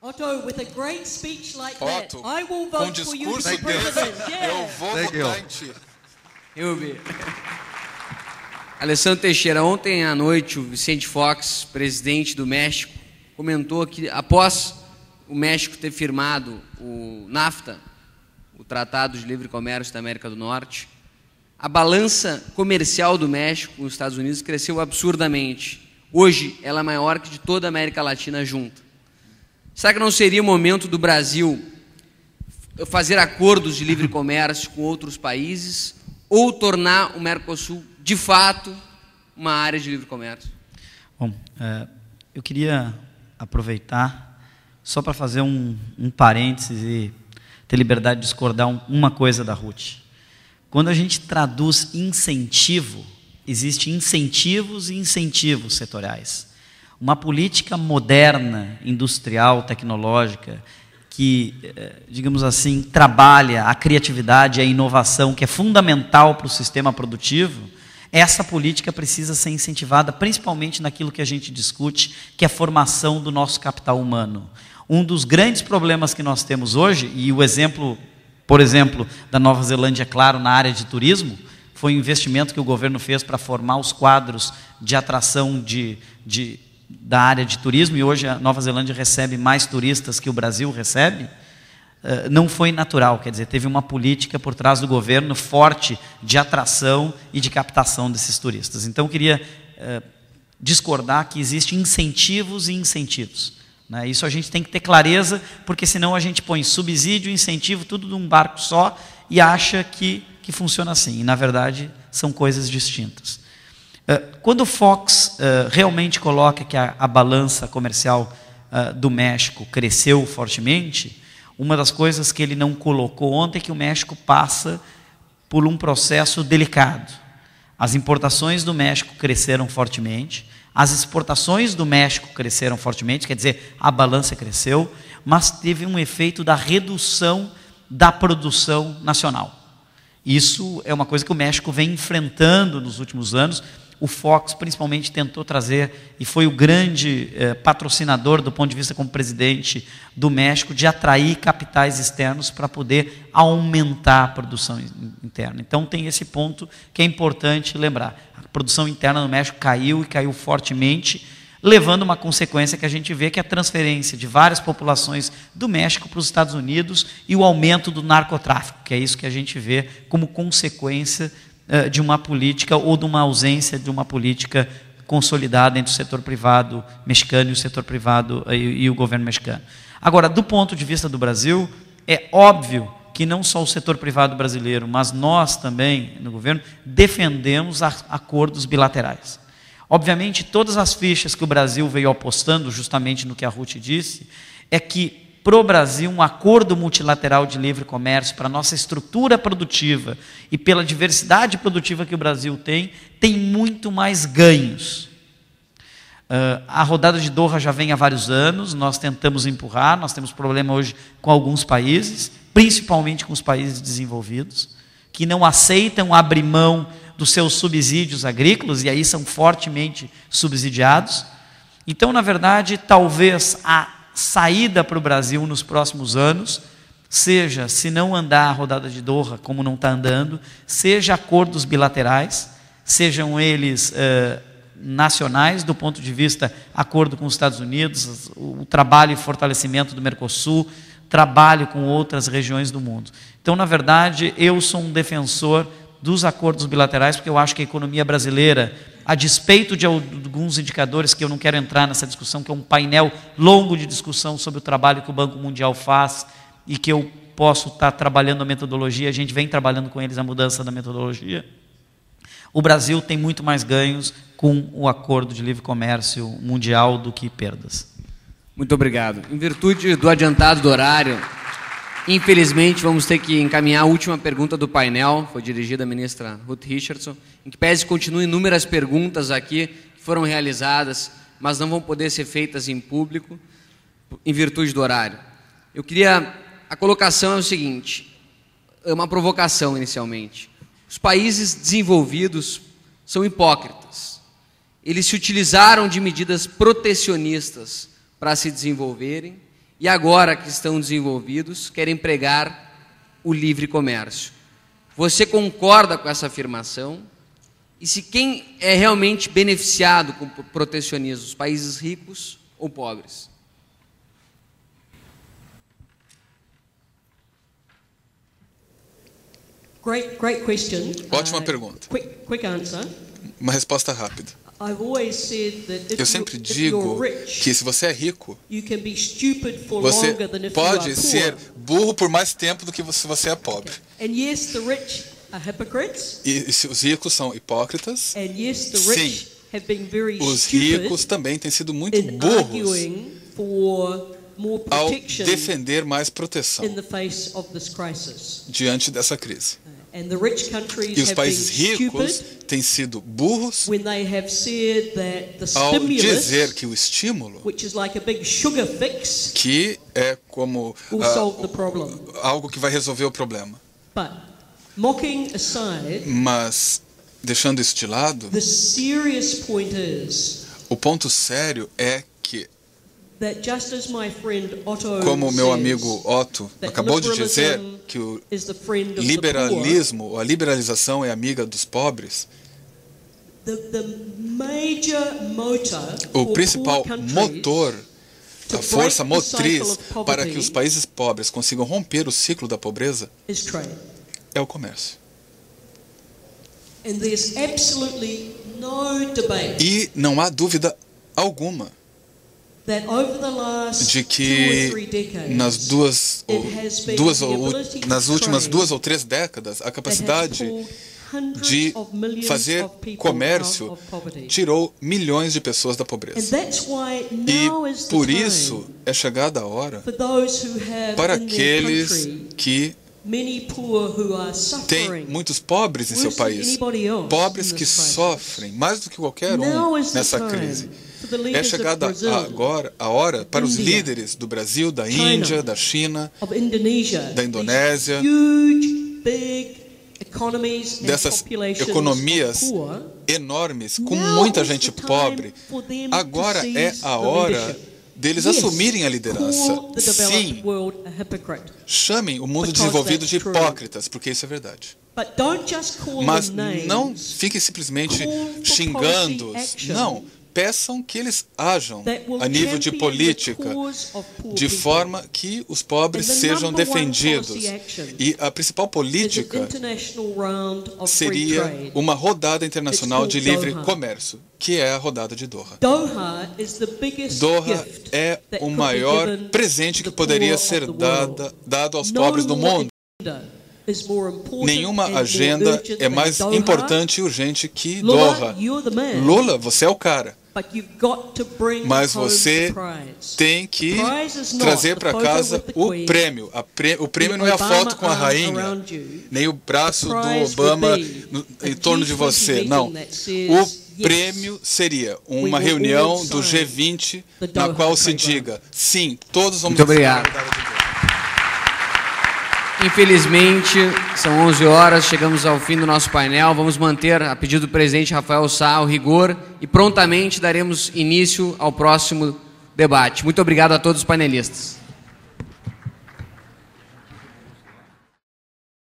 Otto, with a great speech like that, Otto, I will com vote for you to discurso be president. desse, Yeah. eu vou votar em ti. Alessandro Teixeira, ontem à noite o Vicente Fox, presidente do México, comentou que após o México ter firmado o NAFTA, o Tratado de Livre Comércio da América do Norte, a balança comercial do México com os Estados Unidos cresceu absurdamente. Hoje ela é maior que de toda a América Latina junta. Será que não seria o momento do Brasil fazer acordos de livre comércio com outros países ou tornar o Mercosul, de fato, uma área de livre comércio? Bom, eu queria aproveitar só para fazer um parênteses e ter liberdade de discordar uma coisa da Ruth. Quando a gente traduz incentivo, existem incentivos e incentivos setoriais. Uma política moderna, industrial, tecnológica, que, digamos assim, trabalha a criatividade e a inovação, que é fundamental para o sistema produtivo, essa política precisa ser incentivada, principalmente naquilo que a gente discute, que é a formação do nosso capital humano. Um dos grandes problemas que nós temos hoje, e o exemplo, por exemplo, da Nova Zelândia, claro, na área de turismo, foi um investimento que o governo fez para formar os quadros de atração da área de turismo, e hoje a Nova Zelândia recebe mais turistas que o Brasil recebe. Não foi natural, quer dizer, teve uma política por trás do governo forte de atração e de captação desses turistas. Então, eu queria discordar que existem incentivos e incentivos, né? Isso a gente tem que ter clareza, porque senão a gente põe subsídio e incentivo tudo num barco só e acha que funciona assim. E, na verdade, são coisas distintas. Quando o Fox realmente coloca que a balança comercial do México cresceu fortemente, uma das coisas que ele não colocou ontem é que o México passa por um processo delicado. As importações do México cresceram fortemente, as exportações do México cresceram fortemente, quer dizer, a balança cresceu, mas teve um efeito da redução da produção nacional. Isso é uma coisa que o México vem enfrentando nos últimos anos. O Fox, principalmente, tentou trazer, e foi o grande patrocinador, do ponto de vista como presidente do México, de atrair capitais externos para poder aumentar a produção interna. Então, tem esse ponto que é importante lembrar. A produção interna no México caiu, e caiu fortemente, levando uma consequência que a gente vê, que é a transferência de várias populações do México para os Estados Unidos e o aumento do narcotráfico, que é isso que a gente vê como consequência de uma política ou de uma ausência de uma política consolidada entre o setor privado mexicano e o setor privado e o governo mexicano. Agora, do ponto de vista do Brasil, é óbvio que não só o setor privado brasileiro, mas nós também, no governo, defendemos acordos bilaterais. Obviamente, todas as fichas que o Brasil veio apostando, justamente no que a Ruth disse, é que, para o Brasil, um acordo multilateral de livre comércio, para a nossa estrutura produtiva e pela diversidade produtiva que o Brasil tem muito mais ganhos. A rodada de Doha já vem há vários anos, nós tentamos empurrar, nós temos problema hoje com alguns países, principalmente com os países desenvolvidos, que não aceitam abrir mão dos seus subsídios agrícolas, e aí são fortemente subsidiados. Então, na verdade, talvez a saída para o Brasil nos próximos anos seja, se não andar a rodada de Doha, como não está andando, seja acordos bilaterais, sejam eles nacionais, do ponto de vista acordo com os Estados Unidos, o trabalho e fortalecimento do Mercosul, trabalho com outras regiões do mundo. Então, na verdade, eu sou um defensor dos acordos bilaterais, porque eu acho que a economia brasileira, a despeito de alguns indicadores que eu não quero entrar nessa discussão, que é um painel longo de discussão sobre o trabalho que o Banco Mundial faz e que eu posso estar trabalhando a metodologia, a gente vem trabalhando com eles a mudança da metodologia. O Brasil tem muito mais ganhos com o acordo de livre comércio mundial do que perdas. Muito obrigado. Em virtude do adiantado do horário, infelizmente, vamos ter que encaminhar a última pergunta do painel, foi dirigida à ministra Ruth Richardson, em que pese continuem inúmeras perguntas aqui que foram realizadas, mas não vão poder ser feitas em público, em virtude do horário. A colocação é o seguinte, é uma provocação inicialmente. Os países desenvolvidos são hipócritas. Eles se utilizaram de medidas protecionistas para se desenvolverem e agora que estão desenvolvidos, querem pregar o livre comércio. Você concorda com essa afirmação? E se quem é realmente beneficiado com o protecionismo, os países ricos ou pobres? Great question. Ótima pergunta. Quick answer. Uma resposta rápida. I've always said that Eu sempre digo que se você é rico, you can be stupid for você longer than if pode you are ser poor. burro por mais tempo do que se você é pobre. And yes, the rich are hypocrites. E se os ricos são hipócritas, And yes, the rich have been very os stupid ricos também têm sido muito in burros arguing for more ao protection defender mais proteção in the face of this crisis. diante dessa crise. And the rich countries E os have países been ricos stupid têm sido burros when they have said that the ao dizer stimulus, que o estímulo, which is like a big sugar fix, que é como will solve the problem. algo que vai resolver o problema. But mocking aside, Mas, deixando isso de lado, the serious point is o ponto sério é que, that just as my friend Otto como o meu says, amigo Otto that acabou de dizer, liberalism que o is the friend of the liberalismo, ou a liberalização é amiga dos pobres, poor, the major motor o for principal poor countries motor, to a força break the cycle motriz of poverty para que os países pobres consigam romper o ciclo da pobreza is trade. é o comércio. And there's absolutely no debate E não há dúvida alguma that over the last de 2 or que 3 decades, nas últimas 2 ou 3 décadas, a capacidade de fazer comércio tirou milhões de pessoas da pobreza. E por isso é chegada a hora para aqueles que têm muitos pobres em seu país, pobres que sofrem mais do que qualquer um nessa crise. É chegada agora a hora para os líderes do Brasil, da Índia, da China, da Indonésia, dessas economias enormes, com muita gente pobre. Agora é a hora deles assumirem a liderança. Sim, chamem o mundo desenvolvido de hipócritas, porque isso é verdade. Mas não fiquem simplesmente xingando-os. Não. Peçam que eles ajam a nível de política, de forma que os pobres sejam defendidos. E a principal política seria uma rodada internacional de livre comércio, que é a rodada de Doha. Doha é o maior presente que poderia ser dado aos pobres do mundo. Nenhuma agenda é mais importante e urgente que Doha. Lula, você é o cara. Mas você tem que trazer para casa o prêmio. O prêmio não é a foto com a rainha, nem o braço do Obama em torno de você. Não. O prêmio seria uma reunião do G20 na qual se diga: sim, todos vamos... Muito obrigado. Infelizmente, são 11 horas, chegamos ao fim do nosso painel. Vamos manter, a pedido do presidente Rafael Sá, o rigor e prontamente daremos início ao próximo debate. Muito obrigado a todos os panelistas.